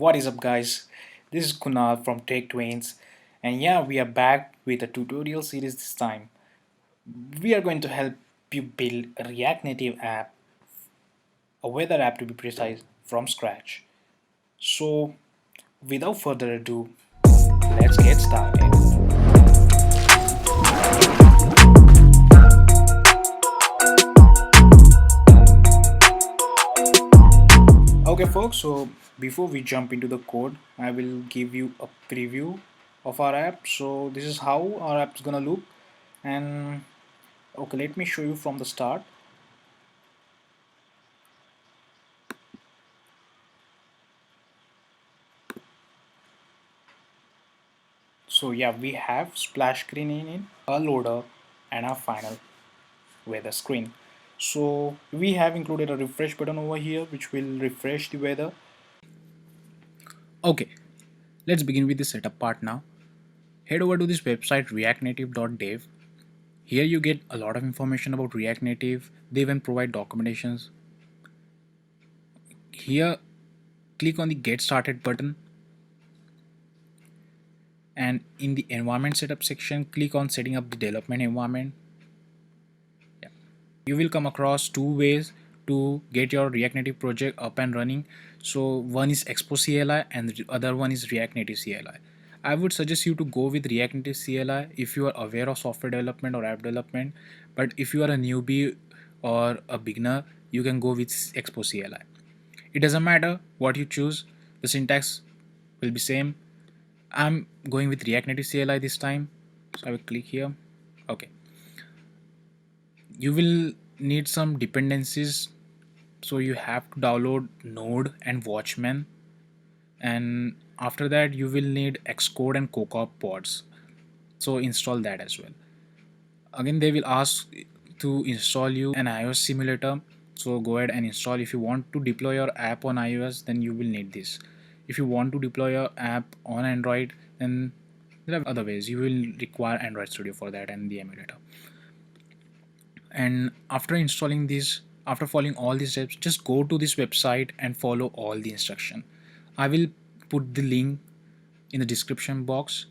What is up, guys? This is Kunal from Tech Twins, and yeah, we are back with a tutorial series this time. We are going to help you build a React Native app, a weather app to be precise, from scratch. So, without further ado, let's get started. Okay, folks, so before we jump into the code, I will give you a preview of our app. So, this is how our app is gonna look, and okay, let me show you from the start. So yeah, we have splash screen in it, a loader, and our final weather screen. So we have included a refresh button over here which will refresh the weather. Okay, let's begin with the setup part now. Head over to this website reactnative.dev. Here you get a lot of information about React Native. They even provide documentations. Here, click on the get started button, and in the environment setup section, click on setting up the development environment. You will come across two ways to get your React Native project up and running. So one is Expo CLI and the other one is React Native CLI. I would suggest you to go with React Native CLI if you are aware of software development or app development, but if you are a newbie or a beginner, you can go with Expo CLI. It doesn't matter what you choose, the syntax will be same. I'm going with React Native CLI this time, so I will click here. Okay, you will need some dependencies, so you have to download Node and Watchman, and after that you will need Xcode and Cocoa pods, so install that as well. Again, they will ask to install you an iOS simulator, so go ahead and install. If you want to deploy your app on iOS, then you will need this. If you want to deploy your app on Android, then there are other ways. You will require Android Studio for that and the emulator. And after installing this, after following all these steps, just go to this website and follow all the instruction. I will put the link in the description box.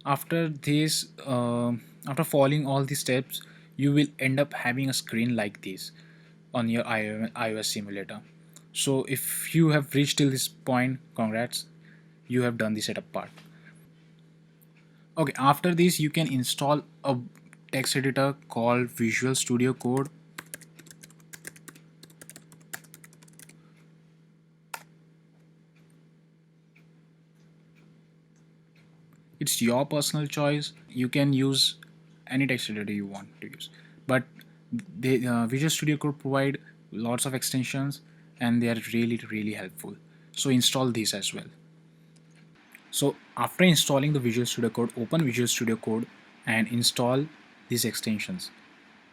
After this, after following all these steps, you will end up having a screen like this on your iOS simulator. So if you have reached till this point, congrats, you have done the setup part. Okay, after this you can install a text editor called Visual Studio Code. It's your personal choice. You can use any text editor you want to use, but the Visual Studio Code provide lots of extensions and they are really helpful. So install these as well. So after installing the Visual Studio Code, open Visual Studio Code and install these extensions.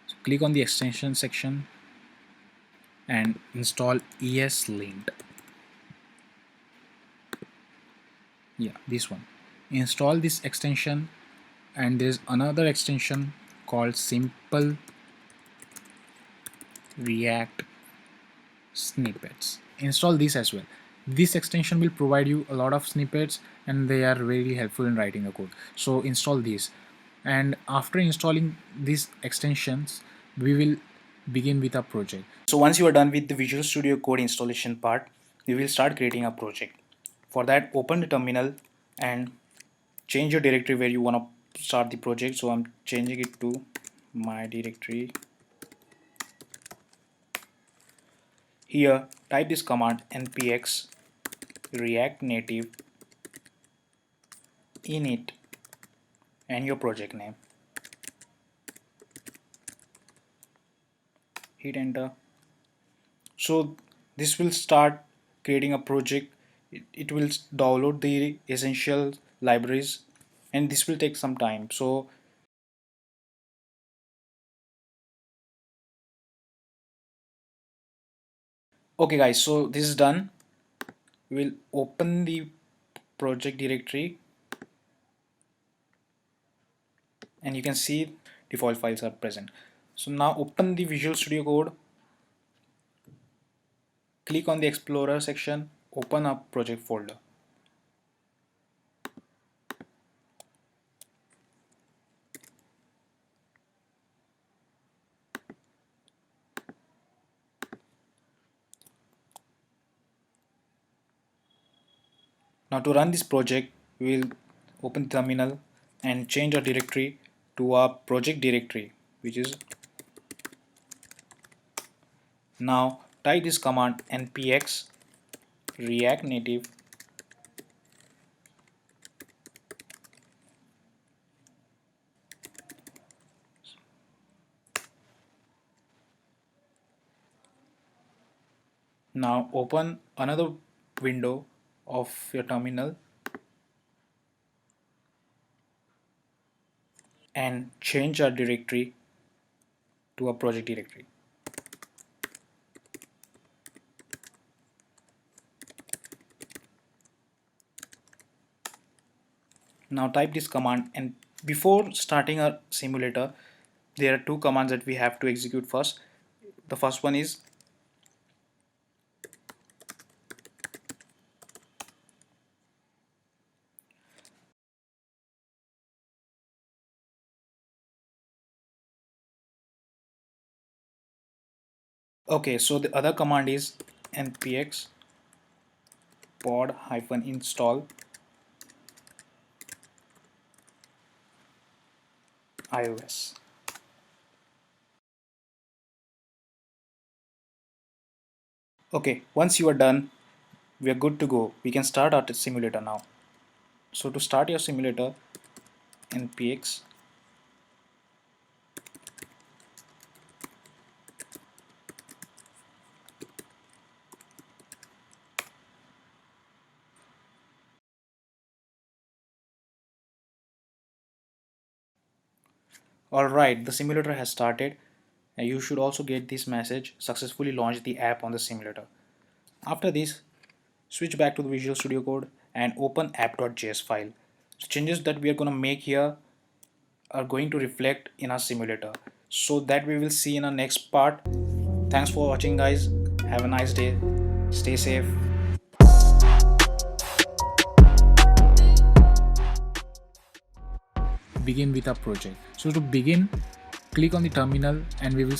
So click on the extension section and install ESLint. Yeah, this one. Install this extension, and there's another extension called Simple React Snippets. Install this as well. This extension will provide you a lot of snippets and they are very helpful in writing a code. So install these, and after installing these extensions, we will begin with our project. So once you are done with the Visual Studio Code installation part, we will start creating a project. For that, open the terminal and change your directory where you want to start the project. So I'm changing it to my directory. Here type this command npx react native init and your project name. Hit enter. So this will start creating a project. It will download the essential libraries and this will take some time. So okay guys, so this is done. We'll open the project directory and you can see default files are present. So now open the Visual Studio Code, click on the Explorer section, open up project folder. Now to run this project, we will open terminal and change our directory to our project directory, which is, now type this command npx react native. Now open another window of your terminal and change our directory to a project directory. Now type this command, and before starting our simulator there are two commands that we have to execute first. The first one is okay, so the other command is npx pod-install iOS. Okay, once you are done, we are good to go. We can start our simulator now. So to start your simulator, npx alright, the simulator has started, and you should also get this message: successfully launched the app on the simulator. After this, switch back to the Visual Studio Code and open app.js file. The changes that we are going to make here are going to reflect in our simulator, so that we will see in our next part. Thanks for watching, guys. Have a nice day. Stay safe. Begin with our project. So to begin, click on the terminal and we will